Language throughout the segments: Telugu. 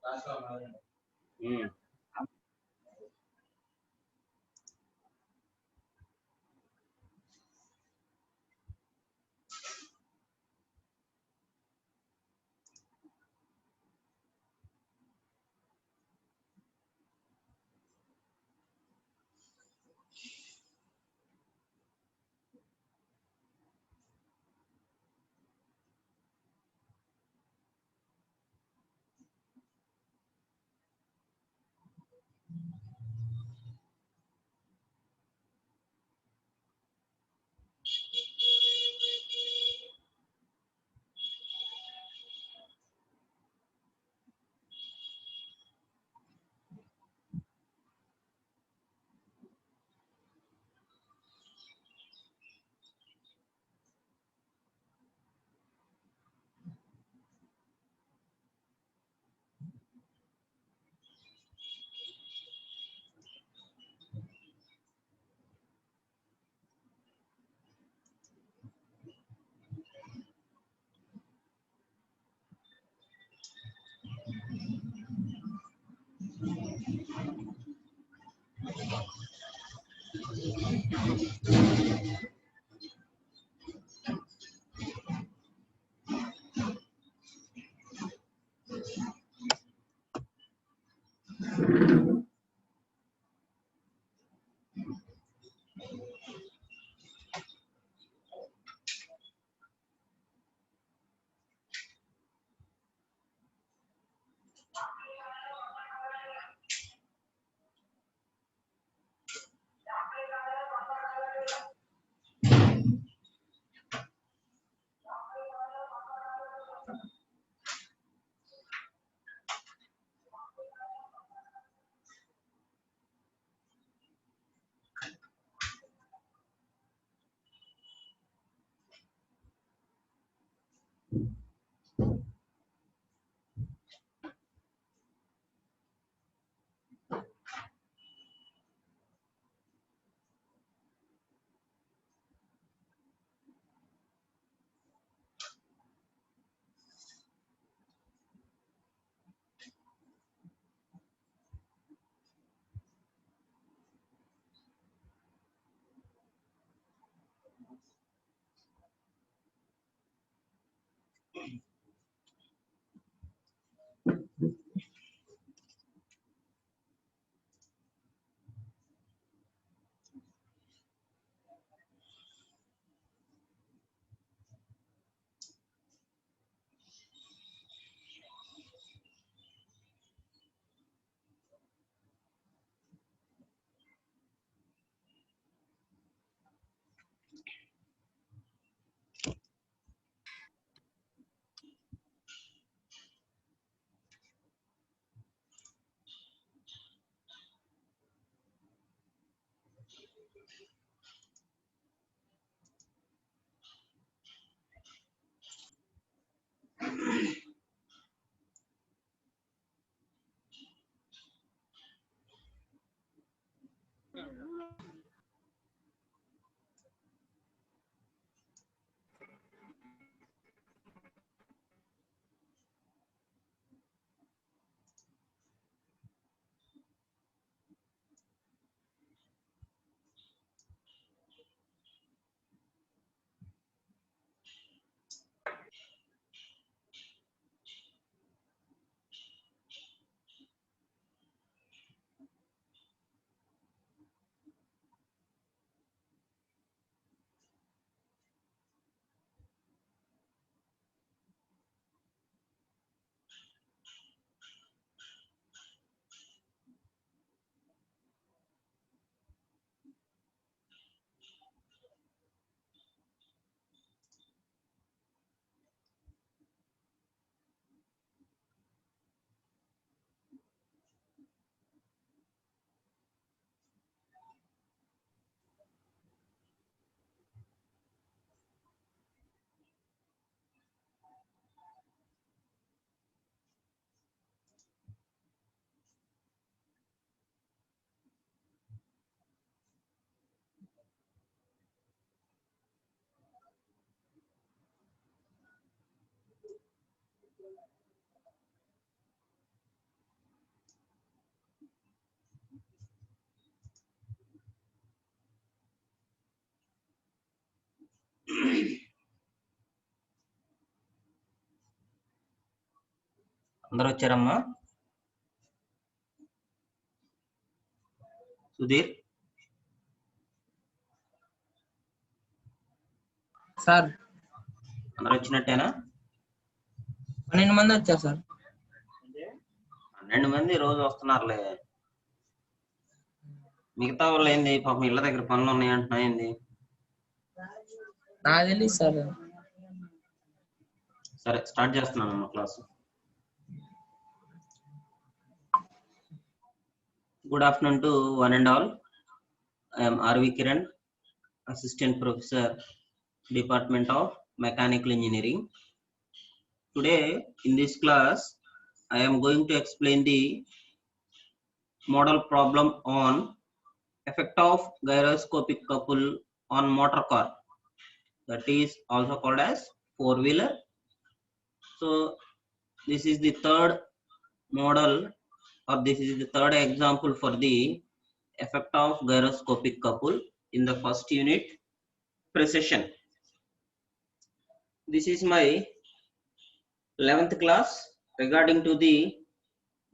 हम्म। అందరూ వచ్చారమ్మా? సుధీర్ సార్ అందరూ వచ్చినట్టేనా? 12 మంది వచ్చారు సార్. 12 మంది రోజు వస్తున్నారులే. మిగతా వాళ్ళు ఏంది పాపం ఇళ్ళ దగ్గర పనులు ఉన్నాయి అంటున్నా ఏంది? నాకు తెలియదు సార్. సరే స్టార్ట్ చేస్తున్నానమ్మా class. Good afternoon to one and all. I am R.V. Kiran, Assistant Professor, Department of Mechanical Engineering. Today in this class, I am going to explain the model problem on effect of gyroscopic couple on motor car. That is also called as four-wheeler. So this is the third model, or this is the third example for the effect of gyroscopic couple in the first unit, precision. This is my 11th class regarding to the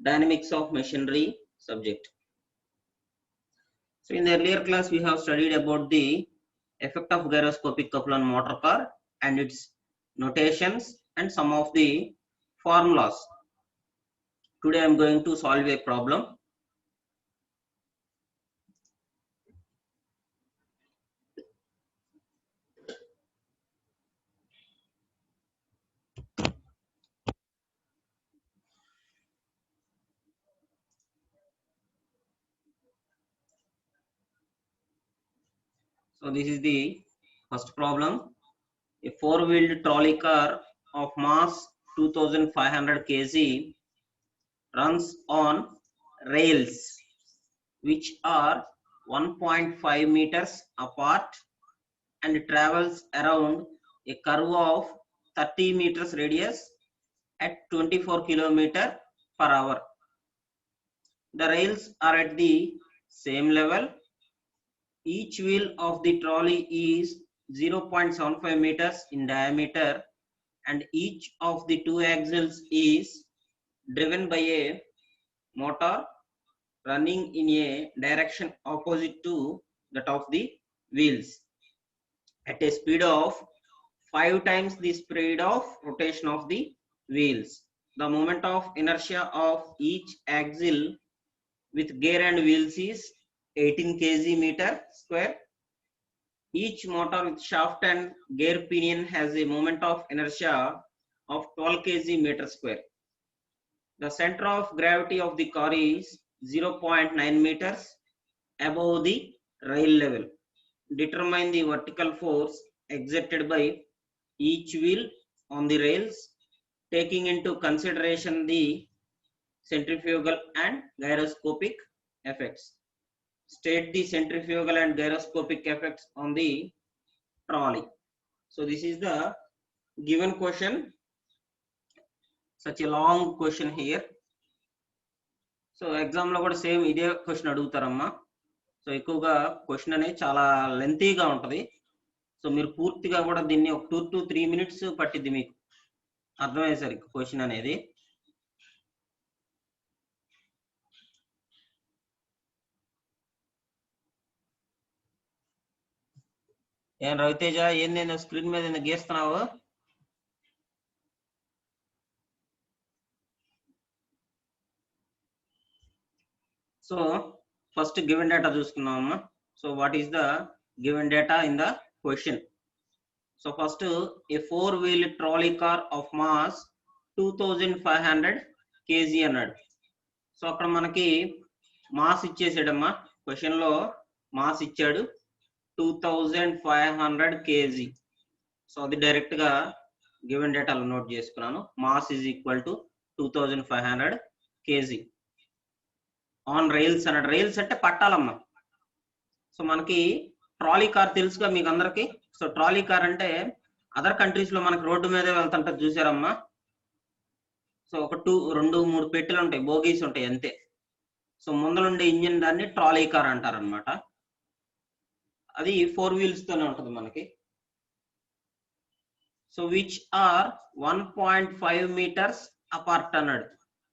dynamics of machinery subject. So in the earlier class we have studied about the effect of gyroscopic couple on motor car and its notations and some of the formulas. Today I am going to solve a problem. So this is the first problem. A four-wheeled trolley car of mass 2500 kg runs on rails which are 1.5 meters apart and travels around a curve of 30 meters radius at 24 kilometers per hour. The rails are at the same level. Each wheel of the trolley is 0.75 meters in diameter and each of the two axles is driven by a motor running in a direction opposite to that of the wheels at a speed of 5 times the speed of rotation of the wheels. The moment of inertia of each axle with gear and wheels is 18 kg meter square. Each motor with shaft and gear pinion has a moment of inertia of 12 kg meter square. The center of gravity of the car is 0.9 meters above the rail level. Determine the vertical force exerted by each wheel on the rails, taking into consideration the centrifugal and gyroscopic effects. State the centrifugal and gyroscopic effects on the trolley. So this is the given question. Such a long question here. So exam lo kuda same ide question adugutaramma. So ఎక్కువగా క్వశ్చన్ అనేది చాలా లెంతీగా ఉంటుంది. సో మీరు పూర్తిగా కూడా దీన్ని ఒక 2 to 3 minutes పట్టిద్ది మీకు అర్థమయ్యేసరికి క్వశ్చన్ అనేది. ఏం రవితేజ ఏంది స్క్రీన్ మీద గీస్తున్నావు? సో ఫస్ట్ గివెన్ డేటా చూసుకుందామమ్మా. So what is the given data in the question? So first a 4-wheel trolley car of mass 2500 kg అన్నాడు. సో అక్కడ మనకి మాస్ ఇచ్చేసాడమ్మా. క్వశ్చన్ లో మాస్ ఇచ్చాడు 2500 kg. సో అది డైరెక్ట్ గా గివెన్ డేటాలో నోట్ చేసుకున్నాను. Mass is equal to 2500 kg on rails అన్నాడు. రైల్స్ అంటే పట్టాలమ్మా. సో మనకి ట్రాలీ కార్ తెలుసుగా మీకు అందరికి. సో ట్రాలీ కార్ అంటే అదర్ కంట్రీస్ లో మనకి రోడ్డు మీదే వెళ్తుంటారు చూసారమ్మా. సో ఒక 2, 2, 3 పెట్టెలు ఉంటాయి, బోగీస్ ఉంటాయి అంతే. సో ముందలుండే ఇంజిన్ దాన్ని ట్రాలీ కార్ అంటారు అనమాట. అది 4 wheels తోనే ఉంటుంది మనకి. So which are 1.5 meters apart అన్నాడు.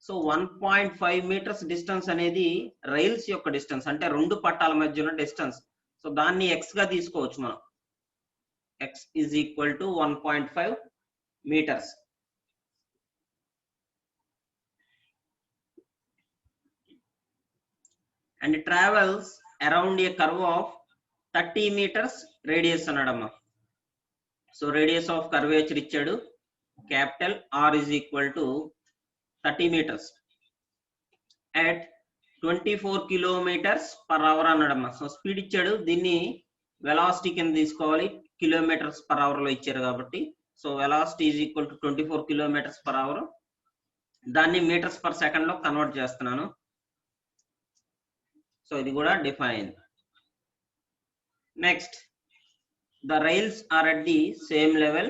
సో 1.5 మీటర్స్ డిస్టెన్స్ అనేది రైల్స్ యొక్క డిస్టెన్స్, అంటే రెండు పట్టాల మధ్య ఉన్న డిస్టెన్స్. సో దాన్ని x గా తీసుకోవచ్చు మనం. x is equal to 1.5 meters. And it travels around a curve of 30 meters radius అన్నాడమ్మా. సో రేడియస్ ఆఫ్ కర్వేచర్ ఇచ్చాడు, capital R is equal to 30 meters at 24 kilometers per hour అన్నాడమ్మా. సో స్పీడ్ ఇచ్చాడు, దీన్ని వెలాసిటీ కింద తీసుకోవాలి, కిలోమీటర్స్ పర్ అవర్ లో ఇచ్చారు కాబట్టి. So velocity is equal to 24 kilometers per hour. దాన్ని మీటర్స్ పర్ సెకండ్ లో కన్వర్ట్ చేస్తున్నాను. సో ఇది కూడా define. Next, the rails are at the same level.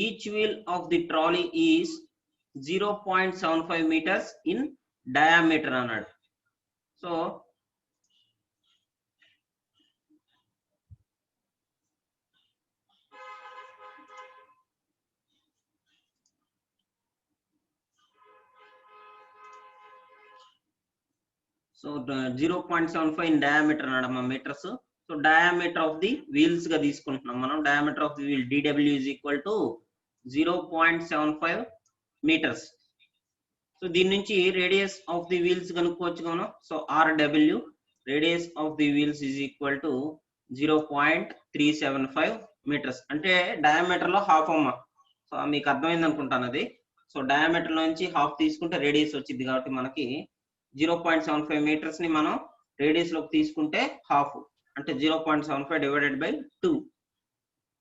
Each wheel of the trolley is 0.75 meters in diameter అన్నాడు. సో సో 0.75 in diameter అన్నాడమ్మా metres. So diameter of the wheels గా తీసుకుంటున్నాం మనం. Diameter of the wheel DW is equal to 0.75 meters. So దీని నుంచి రేడియస్ ఆఫ్ ది వీల్స్ కనుక్కోవచ్చు మనం. So RW, radius of the wheels is equal to 0.375 meters. అంటే డయామీటర్ లో హాఫ్ అమ్మ. సో మీకు అర్థమైంది అనుకుంటాను అది. సో డయామీటర్ నుంచి హాఫ్ తీసుకుంటే రేడియస్ వచ్చింది కాబట్టి మనకి 0.75 meters ని మనం రేడియస్ లోకి తీసుకుంటే హాఫ్, అంటే 0.75 divided by 2,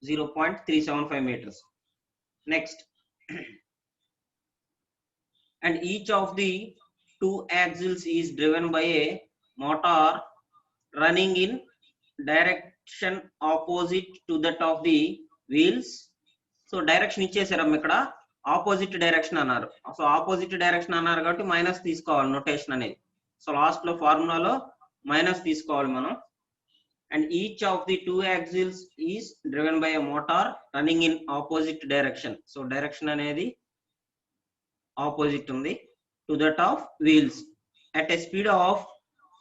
0.375 meters. Next, and each of the two axles is driven by a motor running in direction opposite to that of the wheels. So direction ఇచ్చేసారమ్మ, ఇక్కడ ఆపోజిట్ డైరెక్షన్ అన్నారు. సో ఆపోజిట్ డైరెక్షన్ అన్నారు కాబట్టి మైనస్ తీసుకోవాలి నోటేషన్ అనేది. సో లాస్ట్ లో ఫార్ములాలో మైనస్ తీసుకోవాలి మనం. And each of the two axles is driven by a motor running in opposite direction. So direction అనేది opposite ఉంది to that of wheels at a speed of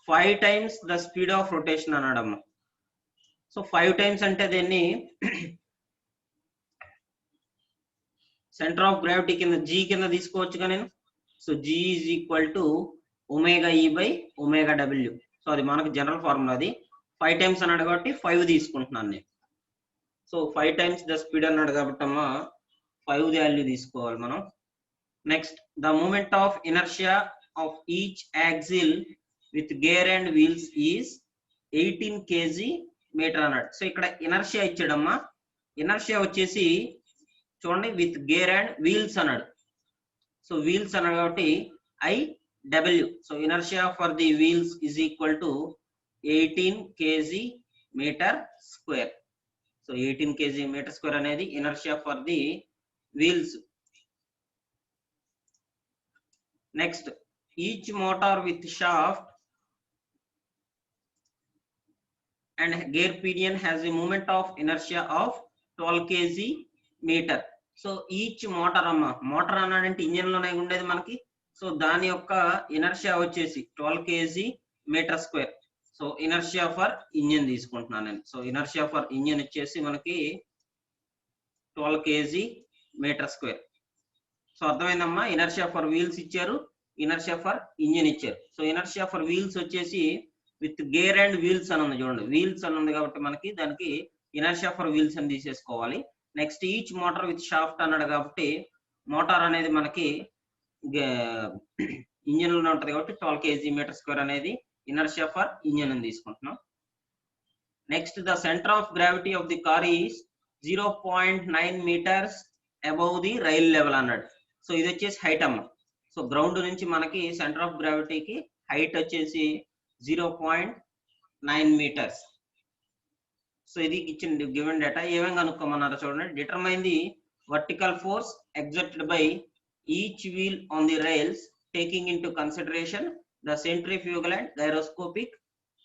5 times the speed of rotation అన్నాడమ్మ. సో 5 times అంటే దీన్ని సెంటర్ ఆఫ్ గ్రావిటీ కింద G కింద తీసుకోవచ్చుగా నేను. So G is equal to omega E by omega W. So అది మనకు జనరల్ ఫార్ములా. అది 5 times అన్నాడు కాబట్టి 5 తీసుకుంటున్నాను నేను. సో 5 times ద స్పీడ్ అన్నాడు కాబట్టి అమ్మా 5 వాల్యూ తీసుకోవాలి మనం. Next, the moment of inertia of each axle with gear and wheels is 18 kg meter అన్నాడు. సో ఇక్కడ ఇనర్షియా ఇచ్చాడమ్మా. ఇనర్షియా వచ్చేసి చూడండి విత్ గేర్ అండ్ వీల్స్ అన్నాడు. సో వీల్స్ అన్నాడు కాబట్టి IW. So inertia for the wheels is equal to 18 kg meter square. So 18 kg meter square అనేది inertia for the wheels. Next, each motor with shaft and gear pinion has a moment of inertia of 12 kg meter. So each motor అమ్మ, మోటార్ అన్నాడంటే ఇంజిన్ లోనే ఉండేది మనకి. సో దాని యొక్క ఇనర్షియా వచ్చేసి 12 kg meter square. So inertia for engine తీసుకుంటున్నాను నేను. సో ఇనర్షియా ఫర్ ఇంజిన్ వచ్చేసి మనకి 12 kg meter square. సో అర్థమైందమ్మా. ఇనర్షియా ఫర్ వీల్స్ ఇచ్చారు, ఇనర్షియా ఫర్ ఇంజిన్ ఇచ్చారు. సో ఇనర్షియా ఫర్ వీల్స్ వచ్చేసి విత్ గేర్ అండ్ వీల్స్ అని ఉంది చూడండి. వీల్స్ అని ఉంది కాబట్టి మనకి దానికి ఇనర్షియా ఫర్ వీల్స్ అని తీసేసుకోవాలి. Next, each motor with shaft అన్నాడు కాబట్టి మోటార్ అనేది మనకి ఇంజిన్ లోనే ఉంటది కాబట్టి 12 kg meter square అనేది ఇనర్షియా ఫర్ ఇంజిన్ అని తీసుకుంటున్నాం. Next, the centre of gravity of the car is 0.9 meters above the rail level అన్నాడు. సో ఇది వచ్చేసి హైట్ అమ్మ. సో గ్రౌండ్ నుంచి మనకి సెంటర్ ఆఫ్ గ్రావిటీకి హైట్ వచ్చేసి 0.9 meters. సో ఇది ఇచ్చిన గివెన్ డేటా. ఏమేమి కనుక్కోమన్నారో చూడండి. Determine the vertical force exerted by each wheel on the rails taking into consideration the centrifugal and gyroscopic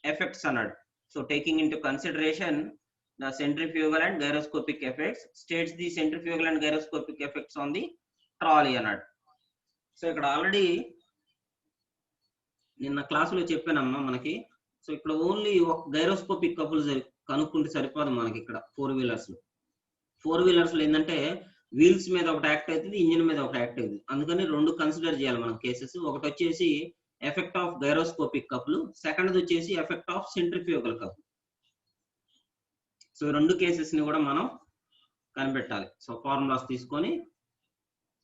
effects అన్నాడు. So taking into consideration the centrifugal and gyroscopic effects, states the centrifugal and gyroscopic effects on the trolley అన్నాడు. సో ఇక్కడ ఆల్రెడీ నిన్న క్లాసులో చెప్పానమ్మా మనకి. సో ఇక్కడ ఓన్లీ ఒక గైరోస్కోపిక్ కపుల్స్ కనుక్కుంటే సరిపోదు మనకి. ఇక్కడ 4 వీలర్స్ లో ఏంటంటే వీల్స్ మీద ఒకటి యాక్ట్ అవుతుంది, ఇంజిన్ మీద ఒకటి యాక్ట్ అవుతుంది. అందుకని 2 కన్సిడర్ చేయాలి మనం కేసెస్. ఒకటి వచ్చేసి effect of gyroscopic couple, second వచ్చేసి effect of centrifugal couple. So 2 cases ని కూడా మనం కనిపెట్టాలి. సో ఫార్ములాస్ తీసుకొని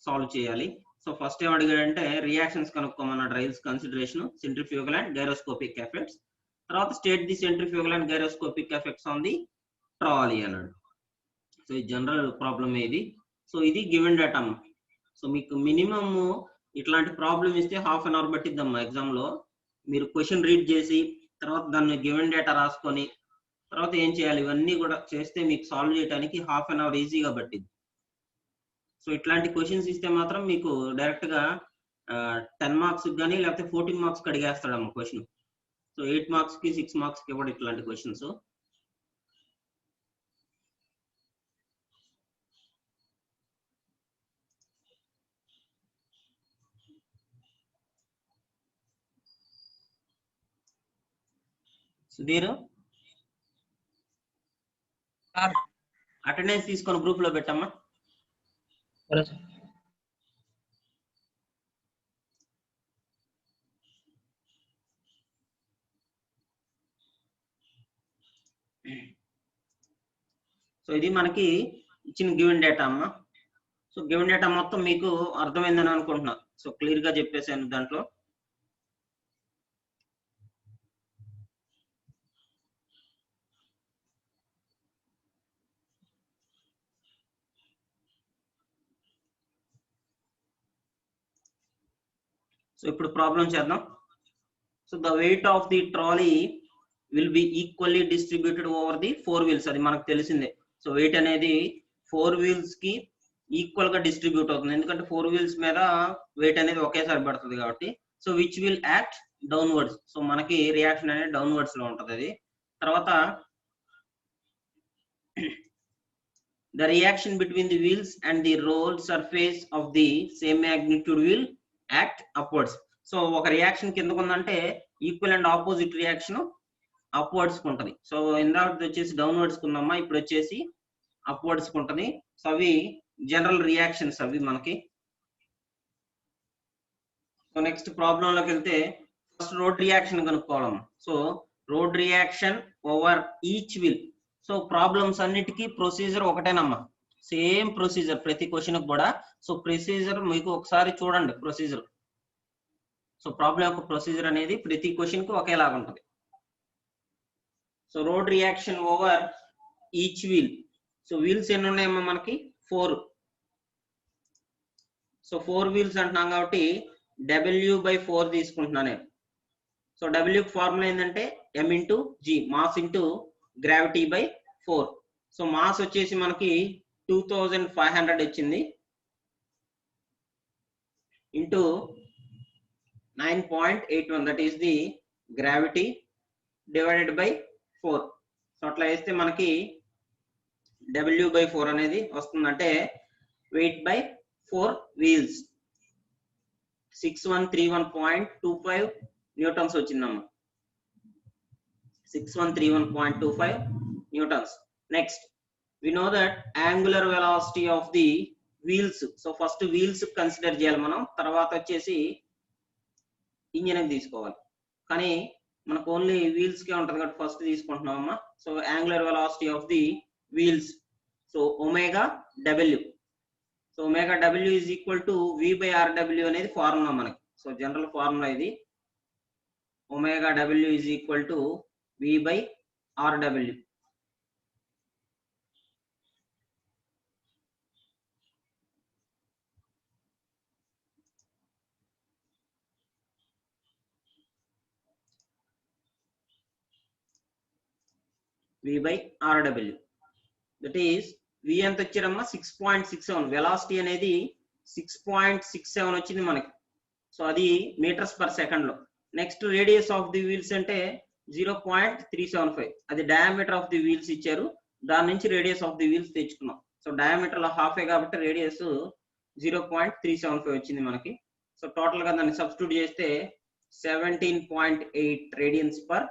సాల్వ్ చేయాలి. సో ఫస్ట్ ఏం అడిగాడంటే రియాక్షన్స్ కనుక్కోమన్నాడు. Rails consideration, centrifugal and gyroscopic effects. తర్వాత state the centrifugal and gyroscopic effects on the trolley అన్నాడు. సో ఈ జనరల్ ప్రాబ్లమ్ ఇది. సో ఇది గివెన్ డేటా. సో మీకు మినిమం ఇట్లాంటి ప్రాబ్లం ఇస్తే హాఫ్ అన్ అవర్ పట్టిద్దమ్మా ఎగ్జామ్ లో. మీరు క్వశ్చన్ రీడ్ చేసి తర్వాత దాన్ని గివెన్ డేటా రాసుకొని తర్వాత ఏం చేయాలి ఇవన్నీ కూడా చేస్తే మీకు సాల్వ్ చేయడానికి హాఫ్ అన్ అవర్ ఈజీగా పట్టింది. సో ఇట్లాంటి క్వశ్చన్స్ ఇస్తే మాత్రం మీకు డైరెక్ట్ గా 10 మార్క్స్ కానీ లేకపోతే 14 మార్క్స్ అడిగేస్తాడమ్మ క్వశ్చన్. సో 8 మార్క్స్ కి 6 మార్క్స్ కి ఇవ్వడు ఇట్లాంటి క్వశ్చన్స్. సుధీర్ సార్ అటెండెన్స్ తీసుకొని గ్రూప్ లో పెట్టమ్మా. సరే సార్. సో ఇది మనకి ఇచ్చిన గివెన్ డేటా అమ్మా. సో గివెన్ డేటా మొత్తం మీకు అర్థమైందని అనుకుంటున్నా. సో క్లియర్ గా చెప్పేసాను దాంట్లో. సో ఇప్పుడు ప్రాబ్లం చేద్దాం. So the weight of the trolley will be equally distributed over the 4 wheels. అది మనకు తెలిసిందే. సో వెయిట్ అనేది 4 వీల్స్ కి ఈక్వల్ గా డిస్ట్రిబ్యూట్ అవుతుంది. ఎందుకంటే 4 వీల్స్ మీద వెయిట్ అనేది ఒకేసారి పడుతుంది కాబట్టి. So which will act downwards. So మనకి రియాక్షన్ అనేది డౌన్వర్డ్స్ లో ఉంటది. అది తర్వాత the reaction between the wheels and the rolled surface of the same magnitude will act upwards. So ఒక రియాక్షన్ కిందకు ఉందంటే equal and opposite reaction upwards ఉంటది. సో ఇందాక వచ్చేసి డౌన్వర్డ్స్ కుందమ్మా, ఇప్పుడు వచ్చేసి అప్వర్డ్స్ ఉంటది. సో అవి జనరల్ రియాక్షన్స్ అవి మనకి. సో నెక్స్ట్ ప్రాబ్లం లోకి వెళ్తే ఫస్ట్ రోడ్ రియాక్షన్ కనుక్కోవాలమ్మా. So road reaction over each wheel. So problems అన్నిటికీ ప్రొసీజర్ ఒకటేనమ్మా, సేమ్ ప్రొసీజర్ ప్రతి క్వశ్చన్ కూడా. సో ప్రొసీజర్ మీకు ఒకసారి చూడండి ప్రొసీజర్. సో ప్రాబ్లం యొక్క ప్రొసీజర్ అనేది ప్రతి క్వశ్చన్ కి ఒకేలాగా ఉంటుంది. So road reaction over each wheel. So wheels ఎన్ని ఉన్నాయమ్మా మనకి 4. సో 4 వీల్స్ అంటున్నాం కాబట్టి W/4 తీసుకుంటున్నాను నేను. సో W ఫార్ములా ఏంటంటే M × G, mass into gravity by 4. So mass వచ్చేసి మనకి 2500 వచ్చింది into 9.81, that is the gravity divided by 4. So అట్లా వేస్తే మనకి W/4 అనేది వస్తుందంటే వెయిట్ బై 4 వీల్స్ 6131.25 న్యూటన్స్ వచ్చిందమ్మా. 6131.25 newtons. Next, we know that angular velocity of the wheels. So first wheels consider చేయాలి మనం, తర్వాత వచ్చేసి ఇంజిన్ తీసుకోవాలి. కానీ మనకు ఓన్లీ వీల్స్ కే ఉంటది కాబట్టి ఫస్ట్ తీసుకుంటున్నామమ్మా. So angular velocity of the wheels. So omega W. So omega W is equal to V/RW అనేది ఫార్ములా మనకి. సో జనరల్ ఫార్ములా ఇది. Omega W is equal to V/RW. V/RW. That is V ఎంత వచ్చారమ్మా 6.67. వెలాసిటీ అనేది 6.67 వచ్చింది మనకి. సో అది మీటర్స్ పర్ సెకండ్ లో. Next radius of the wheels అంటే 0.375. అది డయామీటర్ ఆఫ్ ది వీల్స్ ఇచ్చారు, దాని నుంచి రేడియస్ ఆఫ్ ది వీల్స్ తెచ్చుకున్నాం. సో డయామీటర్ లో హాఫే కాబట్టి రేడియస్ 0.375 వచ్చింది మనకి. సో టోటల్ గా దాన్ని సబ్స్టిట్యూట్ చేస్తే 17.8 radians per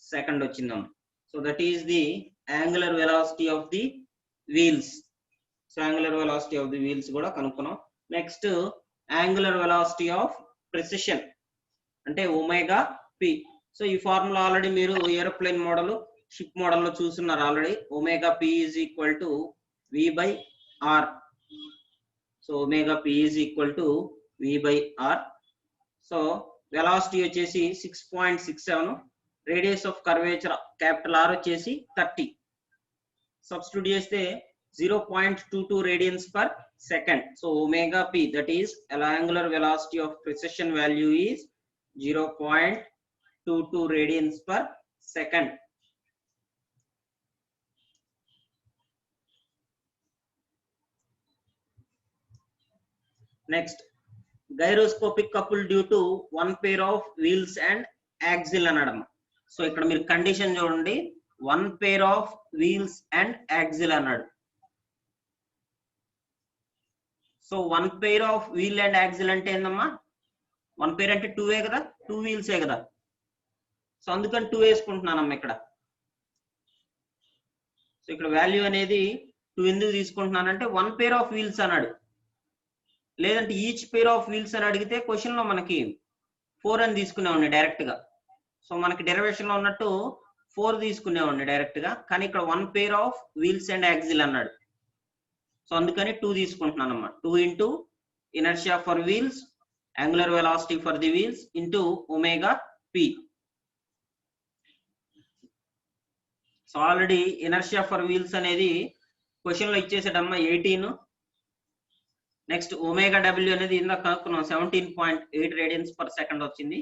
second వచ్చిందమ్మ. So that is the angular velocity of the wheels. So angular velocity of the wheels కూడా కనుక్కున్నాం. Next angular velocity of precession అంటే ఒమేగా పి. సో ఈ ఫార్ములా ఆల్రెడీ మీరు ఏరోప్లేన్ మోడల్, షిప్ మోడల్ లో చూస్తున్నారు already. Omega P is equal to V by R. So omega P is equal to V by R. So velocity వచ్చేసి 6.67, radius of curvature capital R వచ్చేసి 30. సబ్స్టిట్యూట్ చేస్తే 0.22 radians per second. So omega p, that is angular velocity of precession value is 0.22 radians per second. Next, gyroscopic couple due to one pair of wheels and axle anadam. So ikkada meer condition chudandi, one pair of wheels and axle anadu. So one pair of wheel and axle అంటే ఏందమ్మా? వన్ పెయిర్ అంటే 2 కదా, 2 వీల్సే కదా. సో అందుకని 2 వేసుకుంటున్నానమ్మా ఇక్కడ. సో ఇక్కడ వాల్యూ అనేది 2 ఎందుకు తీసుకుంటున్నానంటే వన్ పెయిర్ ఆఫ్ వీల్స్ అన్నాడు. లేదంటే ఈచ్ పెయిర్ ఆఫ్ వీల్స్ అని అడిగితే క్వశ్చన్ లో మనకి 4 అని తీసుకునేవాడిని డైరెక్ట్ గా. సో మనకి డెరివేషన్ లో ఉన్నట్టు 4 తీసుకునేవాడిని డైరెక్ట్ గా. కానీ ఇక్కడ one pair of wheels and axle అన్నాడు. సో అందుకని 2 తీసుకుంటున్నాను అన్నమాట. 2 into inertia for wheels, angular velocity for the wheels into omega p. So already inertia for wheels అనేది క్వశ్చన్ లో ఇచ్చేసాడమ్మా 18. నెక్స్ట్ ఒమేగా డబ్ల్యూ అనేది ఇందాక కనుక్కున్నాం 17.8 radians per second వచ్చింది.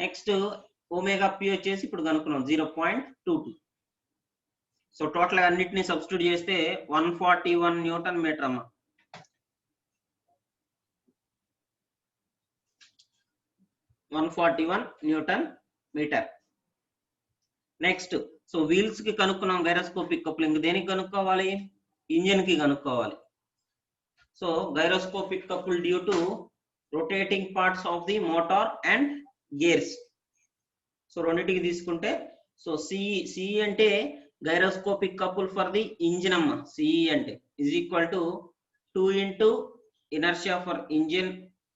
నెక్స్ట్ ఒమేగా పి వచ్చేసి ఇప్పుడు కనుక్కున్నాం 0.22. సో టోటల్ అన్నిటిని సబ్స్టిట్యూట్ చేస్తే 141 న్యూటన్ మీటర్ అమ్మ. 141 newton metre. Next so wheels కి కనుక్కున్నాం గైరోస్కోపిక్ కప్లింగ్. దేనికి కనుక్కోవాలి? ఇంజిన్ కి కనుక్కోవాలి. So gyroscopic couple due to rotating parts of the motor and gears. So రెండింటికి తీసుకుంటే సో సిఈ అంటే gyroscopic couple for the engine amma. CE ante is equal to 2 into inertia for engine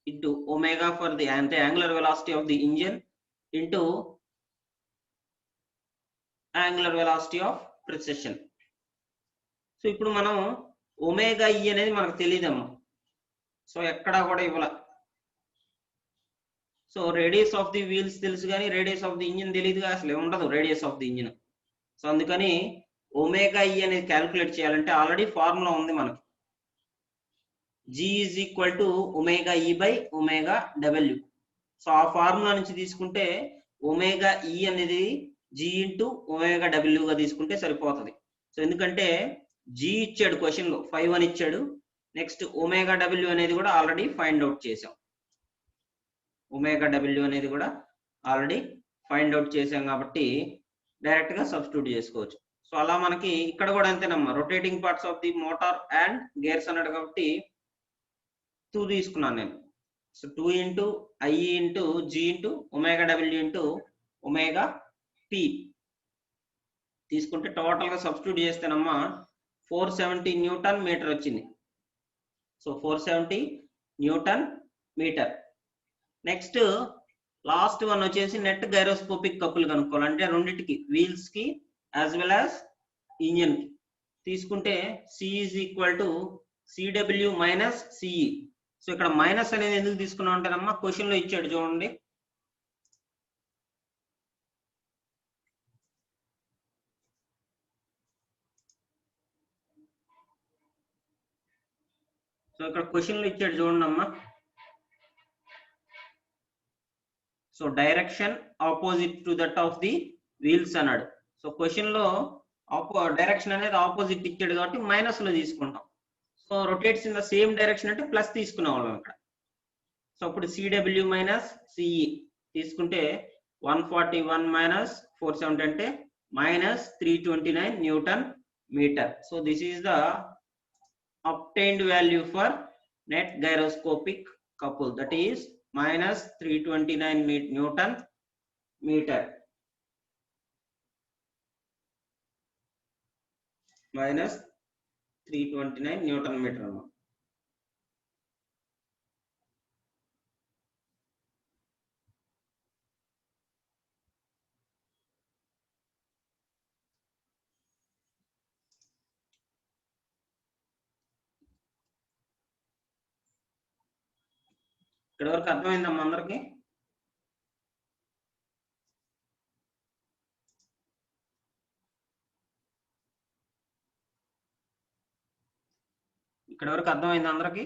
into omega for the angular velocity of the engine into angular velocity of precession. So ఇప్పుడు మనం ఒమేగా ఈ అనేది మనకు తెలియదమ్మా. సో ఎక్కడా కూడా ఇవ్వాల. So radius of the wheels తెలుసు కానీ రేడియస్ ఆఫ్ ది ఇంజిన్ తెలియదుగా, అసలు ఉండదు radius of the engine. So అందుకని ఒమేగా ఈ అనేది క్యాల్కులేట్ చేయాలంటే ఆల్రెడీ ఫార్ములా ఉంది మనకి. G is equal to omega ఈ బై ఒమేగా డబ్ల్యూ. సో ఆ ఫార్ములా నుంచి తీసుకుంటే ఒమేగా ఈ అనేది G ఇంటూ ఒమేగా డబ్ల్యూగా తీసుకుంటే సరిపోతుంది. సో ఎందుకంటే G ఇచ్చాడు క్వశ్చన్ లో 5 అని ఇచ్చాడు. నెక్స్ట్ ఒమేగా డబ్ల్యూ అనేది కూడా ఆల్రెడీ ఫైండ్ అవుట్ చేసాం. ఒమేగా డబ్ల్యూ అనేది కూడా ఆల్రెడీ ఫైండ్ అవుట్ చేసాం కాబట్టి డైరెక్ట్ గా సబ్స్టిట్యూట్ చేసుకోవచ్చు. సో అలా మనకి ఇక్కడ కూడా అంతేనమ్మా. Rotating parts of the motor and gears అన్నాడు కాబట్టి 2 తీసుకున్నాను నేను. So 2 into I into G into omega W into omega P తీసుకుంటే టోటల్ గా సబ్స్టిట్యూట్ చేస్తేనమ్మా 470 న్యూటన్ మీటర్ వచ్చింది. So 470 newton metre. Next last one వచ్చేసి నెట్ గైరోస్కోపిక్ కపుల్ కనుక్కోవాలంటే రెండింటికి వీల్స్ కి యాజ్ వెల్ యాజ్ ఇంజిన్ కి తీసుకుంటే C is equal to CW minus CE. So ఇక్కడ మైనస్ అనేది ఎందుకు తీసుకున్నాం అంటేనమ్మా క్వశ్చన్ లో ఇచ్చాడు చూడండి. సో ఇక్కడ క్వశ్చన్ లో ఇచ్చాడు చూడండి అమ్మా. So direction opposite to that of the wheels అన్నాడు. సో క్వశ్చన్ లో డైరెక్షన్ అనేది ఆపోజిట్ ఇచ్చాడు కాబట్టి మైనస్ లో తీసుకుంటాం. So rotates in the same direction అంటే ప్లస్ తీసుకునే వాళ్ళం ఇక్కడ. సో అప్పుడు సిడబ్ల్యూ మైనస్ సిఈ తీసుకుంటే 141 మైనస్ 470 అంటే minus 329 newton meter. So this is the obtained value for net gyroscopic couple, that is minus 329 Newton meter minus 329 Newton meter అమ్మా. ఇక్కడ వరకు అర్థమైందమ్మా అందరికి? ఇక్కడ వరకు అర్థమైంది అందరికి?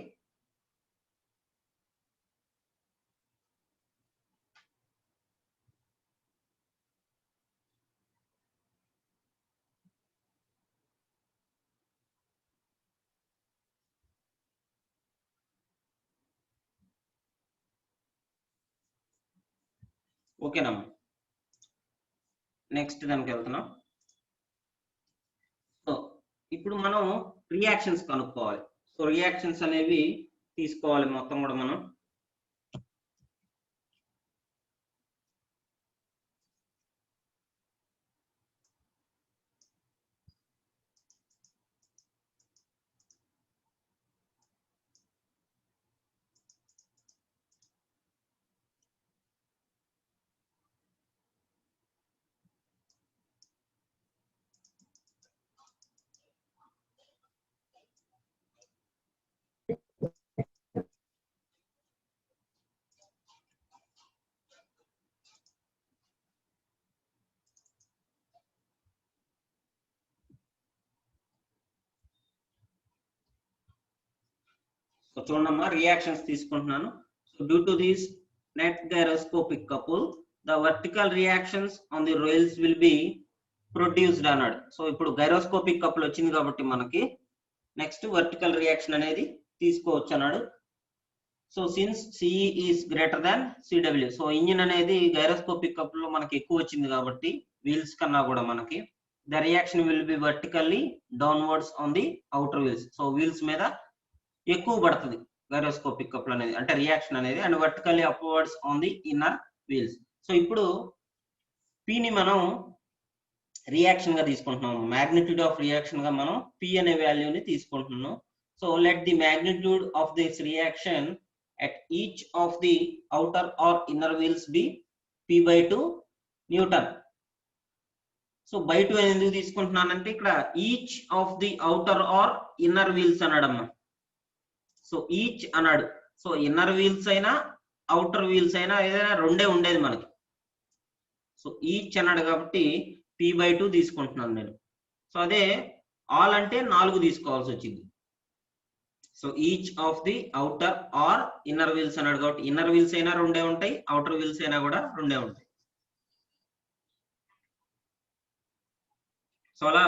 ఓకేనమ్మా. నెక్స్ట్ దానికి వెళ్తున్నాం. సో ఇప్పుడు మనం రియాక్షన్స్ కనుక్కోవాలి. సో రియాక్షన్స్ అనేవి తీసుకోవాలి మొత్తం కూడా మనం. సో చూడమ్మా, రియాక్షన్స్ తీసుకుంటున్నాను. So due to this net gyroscopic couple the vertical reactions on the rails will be produced అన్నాడు. సో ఇప్పుడు గైరోస్కోపిక్ కపుల్ వచ్చింది కాబట్టి మనకి నెక్స్ట్ వర్టికల్ రియాక్షన్ అనేది తీసుకోవచ్చు అన్నాడు. So since CE is greater than CW, so engine అనేది గైరోస్కోపిక్ కపుల్ లో మనకి ఎక్కువ వచ్చింది కాబట్టి వీల్స్ కన్నా కూడా మనకి the reaction will be vertically downwards on the outer wheels. So wheels మీద ఎక్కువ పడుతుంది గైరోస్కోపిక్ కపుల్ అనేది, అంటే రియాక్షన్ అనేది, and vertically upwards on the inner wheels. So ఇప్పుడు పిని మనం రియాక్షన్ గా తీసుకుంటున్నాం, మాగ్నిట్యూడ్ ఆఫ్ రియాక్షన్ గా మనం పి అనే వాల్యూని తీసుకుంటున్నాం. So let the magnitude of this reaction at each of the outer or inner wheels be p/2 Newton. So by 2 ఎందుకు తీసుకుంటున్నానంటే ఇక్కడ each of the outer or inner wheels అన్నాడమ్మా. సో ఈచ్ అన్నాడు. సో ఇన్నర్ వీల్స్ అయినా అవుటర్ వీల్స్ అయినా ఏదైనా రెండే ఉండేది మనకి. సో ఈచ్ అన్నాడు కాబట్టి p/2 తీసుకుంటున్నాను నేను. సో అదే ఆల్ అంటే 4 తీసుకోవాల్సి వచ్చింది. So each of the outer or inner wheels అన్నాడు కాబట్టి ఇన్నర్ వీల్స్ అయినా రెండే ఉంటాయి, అవుటర్ వీల్స్ అయినా కూడా రెండే ఉంటాయి. సో అలా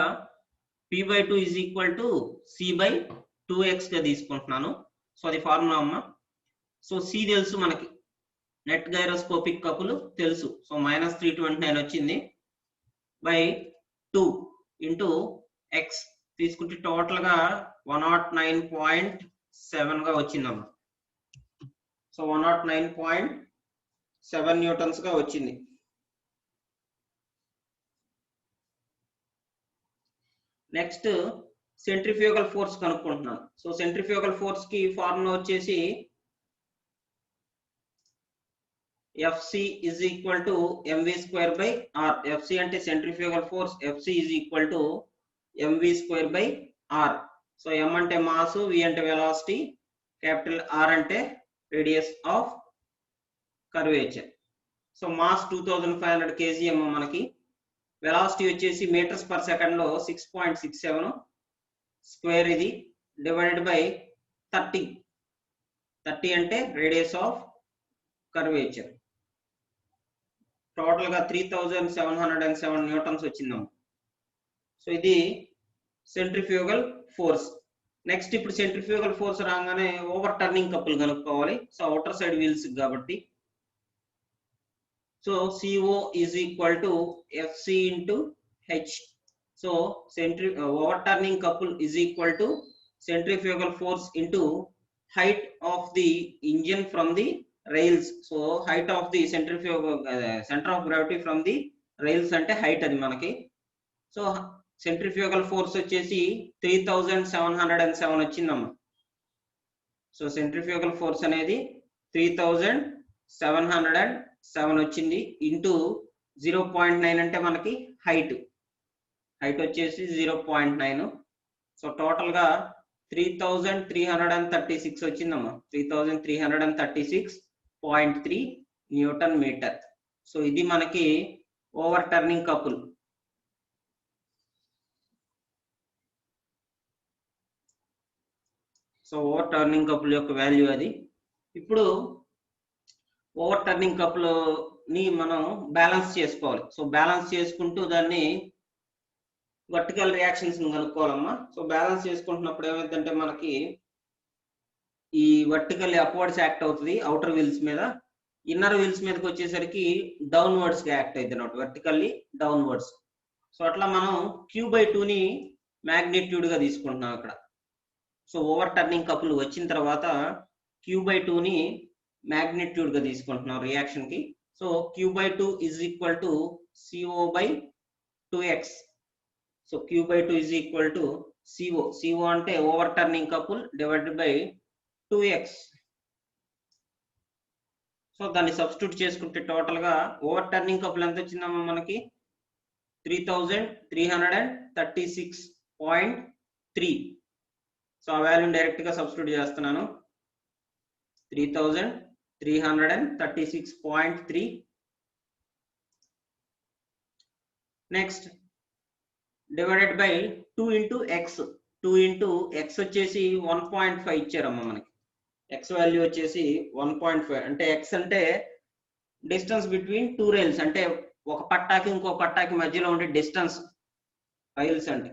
p/2 is equal to c/2x గా తీసుకుంటున్నాను. సో అది ఫార్ములా అమ్మా. సో సి తెలుసు మనకి, నెట్ గైరోస్కోపిక్ కపుల్ తెలుసు. సో -329 వచ్చింది బై 2 ఇంటూ ఎక్స్ తీసుకుంటే టోటల్ గా 109.7 గా వచ్చిందమ్మా. సో 109.7 న్యూటన్స్ గా వచ్చింది. నెక్స్ట్ సెంట్రిఫ్యూగల్ ఫోర్స్ కనుక్కుంటున్నాను. సో సెంట్రిఫ్యూగల్ ఫోర్స్ కి ఫార్ములా వచ్చేసి FC is equal to mv²/r. FC అంటే centrifugal force, FC is equal to mv²/r. So m అంటే మాస్, v అంటే వెలాసిటీ, క్యాపిటల్ R అంటే radius of curvature. So mass 2500 kg ఏమో మనకి, వెలాసిటీ వచ్చేసి మీటర్స్ పర్ సెకండ్ లో 6.67 స్క్వేర్, ఇది డివైడెడ్ బై 30 అంటే రేడియస్ ఆఫ్ కర్వేచర్. టోటల్ గా 3707 న్యూటన్స్ వచ్చిందమ్మా. సో ఇది సెంట్రిఫ్యూగల్ ఫోర్స్. నెక్స్ట్ ఇప్పుడు సెంట్రిఫ్యూగల్ ఫోర్స్ రాగానే ఓవర్ టర్నింగ్ కపుల్ కనుక్కోవాలి. సో అవుటర్ సైడ్ వీల్స్ కాబట్టి so CO is equal to FC into H. So overturning couple is equal to centrifugal force into height of the engine from the rails. So height of the centrifugal center of gravity from the rails అంటే height అది మనకి. సో సెంట్రిఫ్యూగల్ ఫోర్స్ వచ్చేసి 3707 వచ్చిందమ్మా. సో సెంట్రిఫ్యూగల్ ఫోర్స్ అనేది 3707 వచ్చింది ఇంటూ 0.9 అంటే మనకి హైట్ వచ్చేసి 0.9. సో టోటల్ గా 3336 వచ్చిందమ్మా. 3336.3 న్యూటన్ మీటర్. సో ఇది మనకి over turning couple. So overturning couple యొక్క వాల్యూ అది. ఇప్పుడు ఓవర్ టర్నింగ్ కపుల్ ని మనం బ్యాలెన్స్ చేసుకోవాలి. సో బ్యాలెన్స్ చేసుకుంటూ దాన్ని వర్టికల్ రియాక్షన్స్ కనుక్కోవాలమ్మా. సో బ్యాలెన్స్ చేసుకుంటున్నప్పుడు ఏమైందంటే మనకి ఈ వర్టికల్ అప్వర్డ్స్ యాక్ట్ అవుతుంది అవుటర్ వీల్స్ మీద, ఇన్నర్ వీల్స్ మీదకి వచ్చేసరికి డౌన్వర్డ్స్ గా యాక్ట్ అవుతుంది అన్నమాట, వర్టికల్లీ డౌన్వర్డ్స్. సో అట్లా మనం Q/2 ని మ్యాగ్నిట్యూడ్ గా తీసుకుంటున్నాం అక్కడ. సో ఓవర్ టర్నింగ్ కపుల్ వచ్చిన తర్వాత Q/2 ని మ్యాగ్నిట్యూడ్ గా తీసుకుంటున్నాం రియాక్షన్ కి. So Q/2 is equal to CO/2x. So Q/2 is equal to CO అంటే overturning couple divided by 2x. So దాన్ని సబ్స్టిట్యూట్ చేసుకుంటే టోటల్ గా ఓవర్ టర్నింగ్ కపుల్ ఎంత వచ్చిందమ్మా మనకి 3336.3. సో ఆ వాల్యూని డైరెక్ట్ గా సబ్స్టిట్యూట్ చేస్తున్నాను. 3336.3. Next divided by 2 into X. 2 into X వచ్చేసి 1.5 ఇచ్చారమ్మా మనకి. ఎక్స్ వాల్యూ వచ్చేసి 1.5 అంటే ఎక్స్ అంటే డిస్టెన్స్ బిట్వీన్ 2 రైల్స్, అంటే ఒక పట్టాకి ఇంకో పట్టాకి మధ్యలో ఉండే డిస్టెన్స్ రైల్స్ అంటే.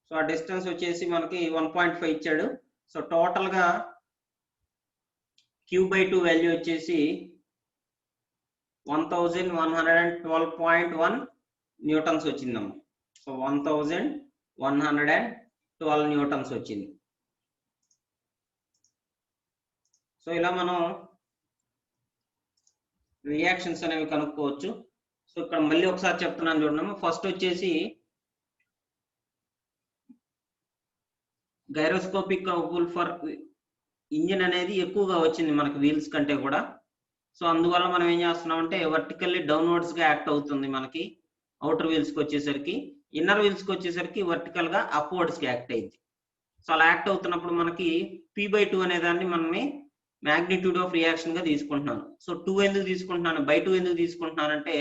సో ఆ డిస్టెన్స్ వచ్చేసి మనకి 1.5 ఇచ్చాడు. సో టోటల్ గా Q/2 వాల్యూ వచ్చేసి 1112.1 న్యూటన్స్ వచ్చిందమ్మా. సో 1112 న్యూటన్స్ వచ్చింది. సో ఇలా మనం రియాక్షన్స్ అనేవి కనుక్కోవచ్చు. సో ఇక్కడ మళ్ళీ ఒకసారి చెప్తున్నాను చూడమ్మా. ఫస్ట్ వచ్చేసి గైరోస్కోపిక్ కపుల్ ఫర్ ఇంజిన్ అనేది ఎక్కువగా వచ్చింది మనకి వీల్స్ కంటే కూడా. సో అందువల్ల మనం ఏం చేస్తున్నాం అంటే వర్టికల్లీ డౌన్వర్డ్స్ గా యాక్ట్ అవుతుంది మనకి అవుటర్ వీల్స్ కి వచ్చేసరికి. ఇన్నర్ వీల్స్ కి వచ్చేసరికి వర్టికల్ గా అప్వర్డ్స్ కి యాక్ట్ అయింది. సో అలా యాక్ట్ అవుతున్నప్పుడు మనకి P/2 అనే దాన్ని మనమే మ్యాగ్నిట్యూడ్ ఆఫ్ రియాక్షన్ గా తీసుకుంటున్నాను. సో 2 ఎందుకు తీసుకుంటున్నాను, బై 2 ఎందుకు తీసుకుంటున్నానంటే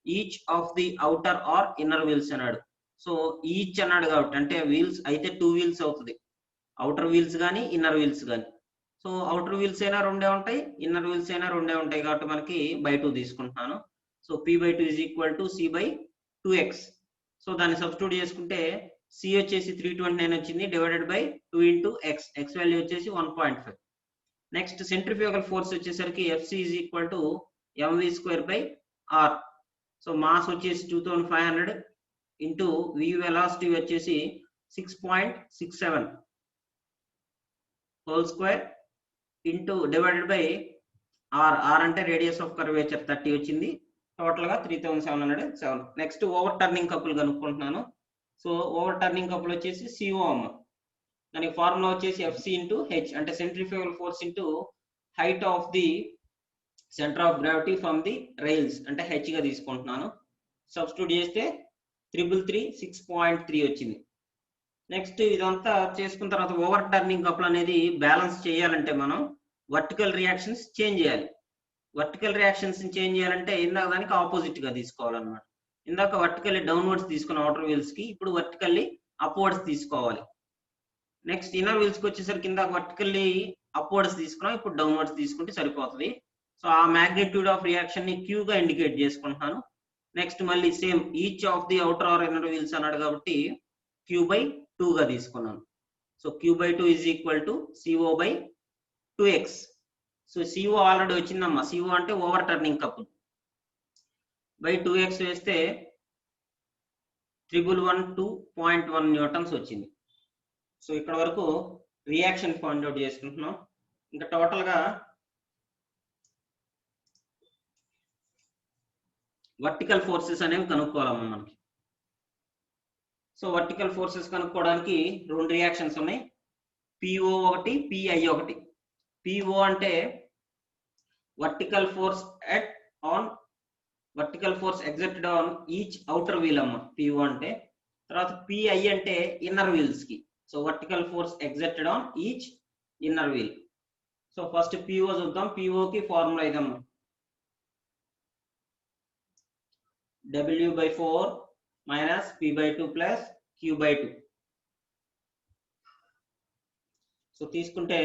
each of the outer or inner wheels అన్నాడు. సో ఈచ్ అన్నాడు కాబట్టి అంటే వీల్స్ అయితే 2 వీల్స్ అవుతుంది, అవుటర్ వీల్స్ కానీ ఇన్నర్ వీల్స్ కానీ. సో అవుటర్ వీల్స్ అయినా రెండే ఉంటాయి, ఇన్నర్ వీల్స్ అయినా రెండే ఉంటాయి కాబట్టి మనకి బై 2 తీసుకుంటున్నాను. So P/2 is equal to C/2x. So దాన్ని సబ్స్టిట్యూట్ చేసుకుంటే C వచ్చేసి 329 వచ్చింది divided by 2 into x. X value వచ్చేసి 1.5. నెక్స్ట్ సెంట్రిఫ్యూగల్ ఫోర్స్ వచ్చేసరికి FC is equal to mv²/r. So mass వచ్చేసి 2500 ఇంటూ v వెలాసిటీ వచ్చేసి 6.67 whole square into divided by r అంటే రేడియస్ ఆఫ్ కర్వేచర్ 30 వచ్చింది. టోటల్ గా 3707. నెక్స్ట్ ఓవర్ టర్నింగ్ కపుల్ కనుక్కుంటున్నాను. సో ఓవర్ టర్నింగ్ కపుల్ వచ్చేసి CO అమ్మ. దానికి ఫార్ములా వచ్చేసి FC ఇంటూ హెచ్ అంటే centrifugal force into height of the centre of gravity from the rails అంటే హెచ్ గా తీసుకుంటున్నాను. సబ్స్టిట్యూట్ చేస్తే 3336.3 వచ్చింది. నెక్స్ట్ ఇదంతా చేసుకున్న తర్వాత ఓవర్ టర్నింగ్ కపుల్ అనేది బ్యాలెన్స్ చేయాలంటే మనం వర్టికల్ రియాక్షన్స్ చేంజ్ చేయాలి. వర్టికల్ రియాక్షన్స్ చేంజ్ చేయాలంటే ఇందాక దానికి ఆపోజిట్ గా తీసుకోవాలన్నమాట. ఇందాక వర్టికల్లీ డౌన్వర్డ్స్ తీసుకున్న అవుటర్ వీల్స్ కి ఇప్పుడు వర్టికల్లీ అప్వర్డ్స్ తీసుకోవాలి. నెక్స్ట్ ఇన్నర్ వీల్స్ కి వచ్చేసరికి ఇందాక వర్టికల్లీ అప్వర్డ్స్ తీసుకున్నాం, ఇప్పుడు డౌన్వర్డ్స్ తీసుకుంటే సరిపోతుంది. సో ఆ మ్యాగ్నిట్యూడ్ ఆఫ్ రియాక్షన్ ని Q గా ఇండికేట్ చేసుకుంటున్నాను. నెక్స్ట్ మళ్ళీ same each of the outer or inner wheels అన్నాడు కాబట్టి Q/2 గా తీసుకున్నాను. So Q/2 is equal to CO/2x. So CO already వచ్చిందమ్మా. CO అంటే overturning couple by 2x వేస్తే 1112.1 న్యూటన్స్ వచ్చింది. సో ఇక్కడ వరకు రియాక్షన్ ఫైండ్ అవుట్ చేసుకుంటున్నాం. ఇంకా టోటల్ గా వర్టికల్ ఫోర్సెస్ అనేవి కనుక్కోవాలమ్మా మనకి. సో వర్టికల్ ఫోర్సెస్ కనుక్కోవడానికి రెండు రియాక్షన్స్ ఉన్నాయి, పిఓ ఒకటి, పిఐ ఒకటి. పిఓ అంటే vertical force exerted on each outer wheel అమ్మ పిఓ అంటే. తర్వాత పిఐ అంటే ఇన్నర్ వీల్స్ కి. So vertical force exerted on each inner wheel. So first PO చూద్దాం. పిఓ కి ఫార్ములా ఇదమ్మా, W/4 minus P/2 plus Q/2. So తీసుకుంటే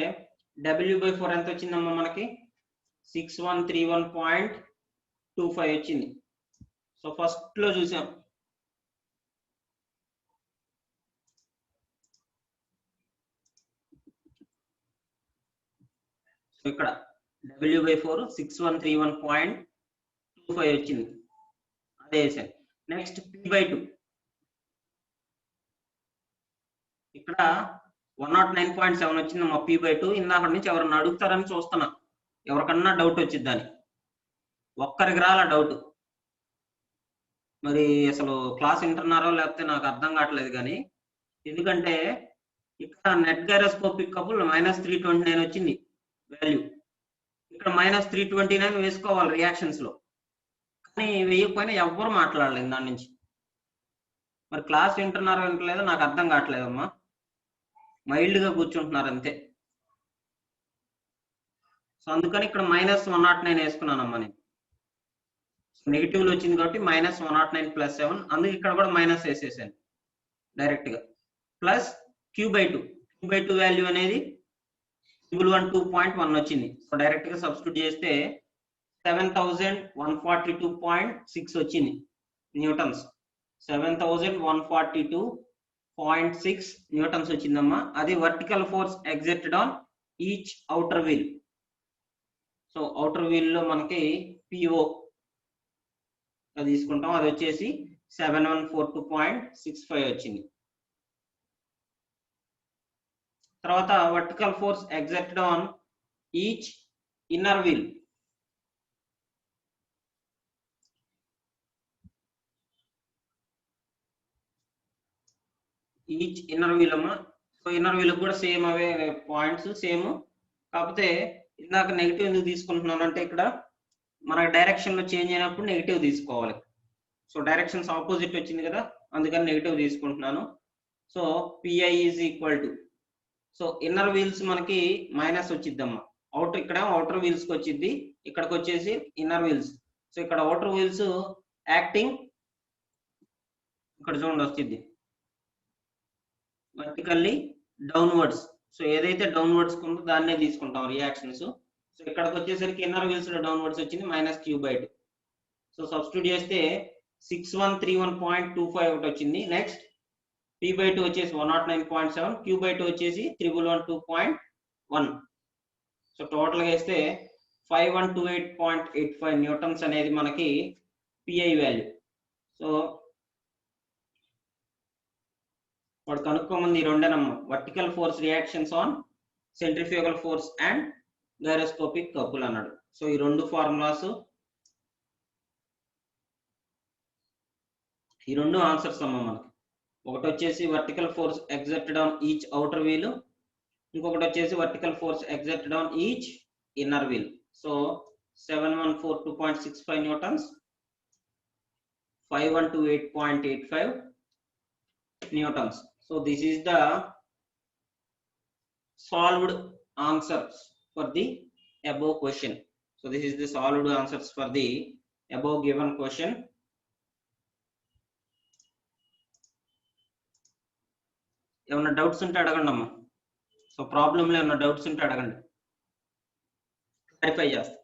W/4 ఎంత వచ్చిందమ్మా మనకి 6131.25 వచ్చింది. సో ఫస్ట్ లో చూసాం ఇక్కడ W/4 6131.25 వచ్చింది, అదే వేసాను. నెక్స్ట్ P/2 ఇక్కడ 109.7 వచ్చింది మా P/2. ఇందాక నుంచి ఎవరన్నా అడుగుతారని చూస్తున్నా, ఎవరికన్నా డౌట్ వచ్చిద్దని. ఒక్కరికి రాల డౌట్, మరి అసలు క్లాస్ వింటున్నారో లేకపోతే నాకు అర్థం కావట్లేదు. కానీ ఎందుకంటే ఇక్కడ నెట్ గైరోస్కోపిక్ కపుల్ -329 వచ్చింది వాల్యూ, ఇక్కడ -329 వేసుకోవాలి రియాక్షన్స్ లో, కానీ వేయకపోయినా ఎవ్వరు మాట్లాడలేదు దాని నుంచి. మరి క్లాస్ వింటున్నారో వింటలేదో నాకు అర్థం కావట్లేదమ్మా, మైల్డ్ గా కూర్చుంటున్నారు అంతే. సో అందుకని ఇక్కడ -109 వేసుకున్నానమ్మా నేను. నెగిటివ్ లో వచ్చింది కాబట్టి -109 + 7, అందుకే ఇక్కడ కూడా మైనస్ వేసేసాను డైరెక్ట్ గా. ప్లస్ Q/2 వాల్యూ అనేది 112.1 వచ్చింది. సో డైరెక్ట్ గా సబ్స్టిట్యూట్ చేస్తే 7142.6 వచ్చింది న్యూటన్స్. 7142.6 న్యూటన్స్ వచ్చిందమ్మా. అది vertical force exerted on each outer wheel. So outer wheel లో మనకి పిఓ అది తీసుకుంటాం, అది వచ్చేసి 7142.65 వచ్చింది. తర్వాత vertical force exerted on each inner wheel. Each inner wheel అమ్మా. సో ఇన్నర్ వీల్ కూడా సేమ్ అవే పాయింట్స్ సేమ్, కాకపోతే ఇందాక నెగిటివ్ ఎందుకు తీసుకుంటున్నాను అంటే ఇక్కడ మనకి డైరెక్షన్ లో చేంజ్ అయినప్పుడు నెగిటివ్ తీసుకోవాలి. సో డైరెక్షన్స్ ఆపోజిట్ వచ్చింది కదా, అందుకని నెగిటివ్ తీసుకుంటున్నాను. So pi is equal to, so inner wheels మనకి మైనస్ వచ్చిద్దమ్మా, అవుటర్ ఇక్కడ అవుటర్ వీల్స్ కి వచ్చింది, ఇక్కడికి వచ్చేసి ఇన్నర్ వీల్స్. సో ఇక్కడ అవుటర్ వీల్స్ యాక్టింగ్ ఇక్కడ చూడండి వచ్చింది వర్టికల్లీ డౌన్వర్డ్స్. సో ఏదైతే డౌన్వర్డ్స్ ఉందో దాన్నే తీసుకుంటాం రియాక్షన్స్. సో ఇక్కడికి వచ్చేసరికి ఇన్నర్ వీల్స్ లో డౌన్వర్డ్స్ వచ్చింది -Q/2. సో సబ్స్టిట్యూట్ చేస్తే 6131.25 ఒకటి వచ్చింది. నెక్స్ట్ P/2 వచ్చేసి 109.7, Q/2 వచ్చేసి 1112.1. సో టోటల్ గా వేస్తే 5128.85 న్యూటన్స్ అనేది మనకి పిఐ వాల్యూ. సో వాడు కనుక్కోమంది ఈ రెండేనమ్మా, vertical force reactions on centrifugal force and gyroscopic couple అన్నాడు. సో ఈ రెండు ఫార్ములాస్, ఈ రెండు ఆన్సర్స్ అమ్మా మనకి. ఒకటి వచ్చేసి vertical force exerted on each outer wheel, ఇంకొకటి వచ్చేసి vertical force exerted on each inner wheel. So 7142.65 newtons, 5128.85 newtons. So this is the solved answers for the above question. So this is the solved answers for the above given question. ఏమన్నా డౌట్స్ ఉంటే అడగండి అమ్మా. సో ప్రాబ్లంలో ఏమన్నా డౌట్స్ ఉంటే అడగండి, క్లారిఫై చేస్తా.